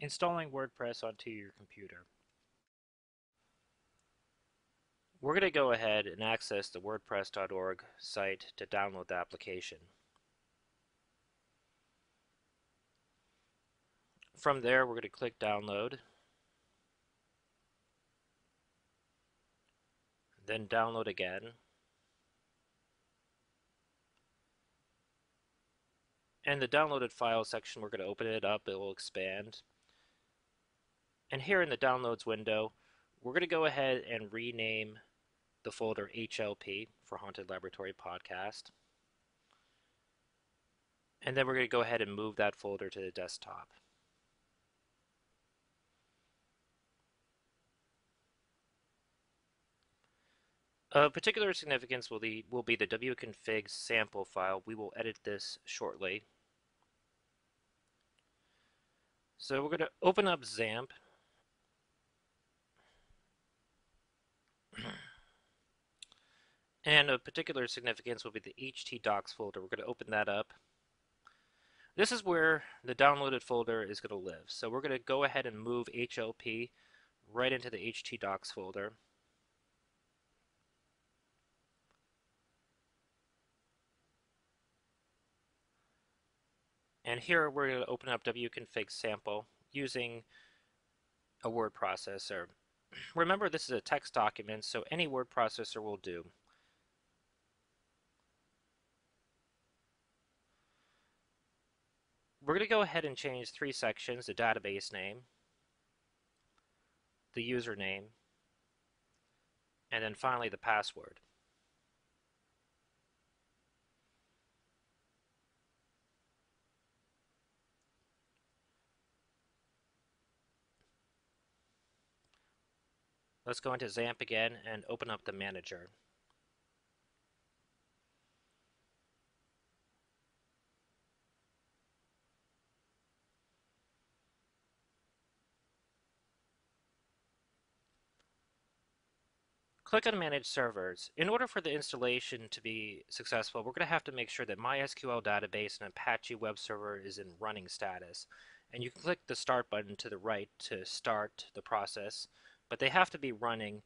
Installing WordPress onto your computer. We're going to go ahead and access the wordpress.org site to download the application. From there, we're going to click download, then download again. In the downloaded file section, we're going to open it up. It will expand. And here in the downloads window, we're going to go ahead and rename the folder HLP for Haunted Laboratory Podcast. And then we're going to go ahead and move that folder to the desktop. Of particular significance will be the wp-congif sample file. We will edit this shortly. So we're going to open up XAMPP. And of particular significance will be the htdocs folder. We're going to open that up. This is where the downloaded folder is going to live. So we're going to go ahead and move HLP right into the htdocs folder. And here we're going to open up wp-congif sample using a word processor. Remember, this is a text document, so any word processor will do. We're going to go ahead and change three sections: the database name, the username, and then finally the password. Let's go into XAMPP again and open up the manager. Click on Manage Servers. In order for the installation to be successful, we're going to have to make sure that MySQL database and Apache web server is in running status. And you can click the Start button to the right to start the process, but they have to be running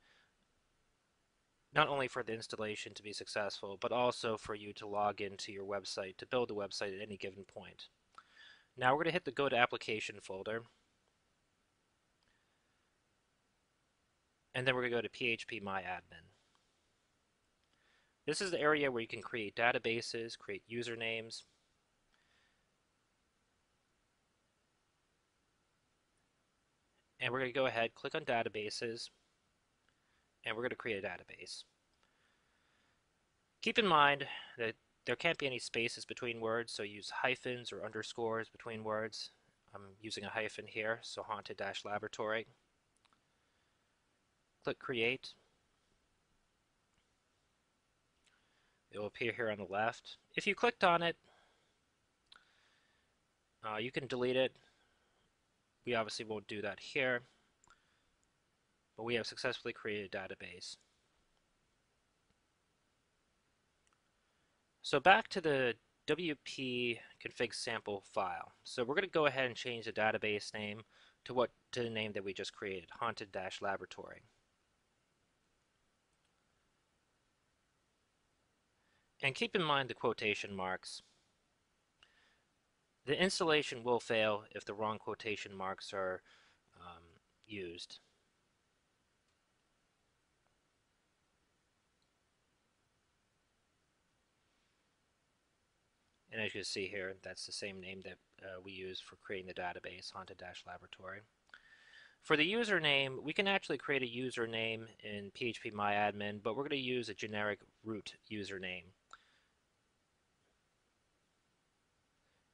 not only for the installation to be successful, but also for you to log into your website to build the website at any given point. Now we're going to hit the Go to Application folder. And then we're going to go to wp-myadmin. This is the area where you can create databases, create usernames. And we're going to go ahead, click on databases, and we're going to create a database. Keep in mind that there can't be any spaces between words, so use hyphens or underscores between words. I'm using a hyphen here, so haunted-laboratory. Click Create. It will appear here on the left. If you clicked on it, you can delete it. We obviously won't do that here, but we have successfully created a database. So back to the wp-congif sample file. So we're going to go ahead and change the database name to the name that we just created, haunted-laboratory. And keep in mind the quotation marks. The installation will fail if the wrong quotation marks are used. And as you can see here, that's the same name that we use for creating the database, haunted-laboratory. For the username, we can actually create a username in wp-myadmin, but we're going to use a generic root username.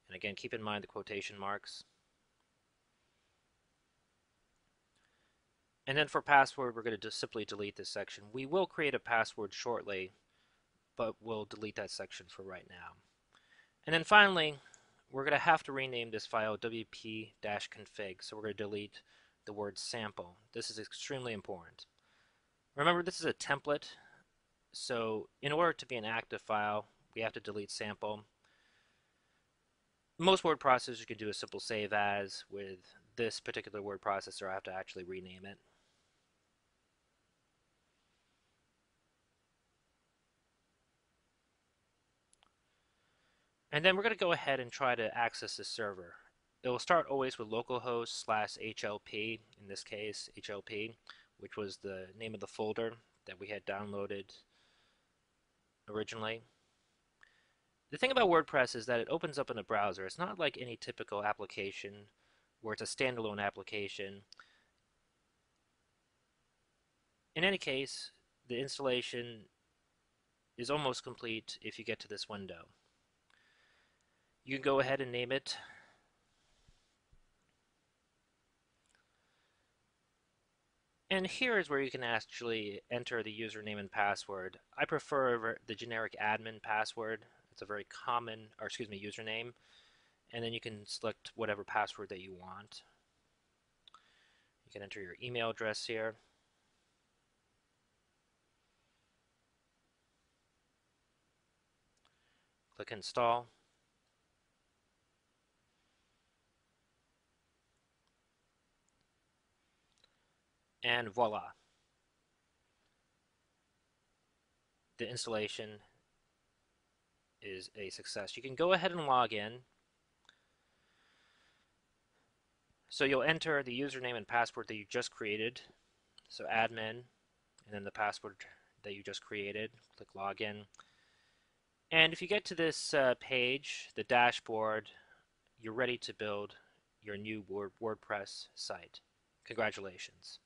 And again, keep in mind the quotation marks. And then for password, we're going to just simply delete this section. We will create a password shortly, but we'll delete that section for right now. And then finally, we're going to have to rename this file wp-config, so we're going to delete the word sample. This is extremely important. Remember, this is a template, so in order to be an active file, we have to delete sample. Most word processors can do a simple save as with this particular word processor, I have to actually rename it. And then we're going to go ahead and try to access the server. It will start always with localhost /HLP, in this case HLP, which was the name of the folder that we had downloaded originally. The thing about WordPress is that it opens up in a browser. It's not like any typical application where it's a standalone application. In any case, the installation is almost complete if you get to this window. You can go ahead and name it. And here is where you can actually enter the username and password. I prefer the generic admin password. It's a very common, or excuse me, username. And then you can select whatever password that you want. You can enter your email address here. Click install. And voila. The installation is a success. You can go ahead and log in. So you'll enter the username and password that you just created. So admin, and then the password that you just created. Click login. And if you get to this page, the dashboard, you're ready to build your new WordPress site. Congratulations.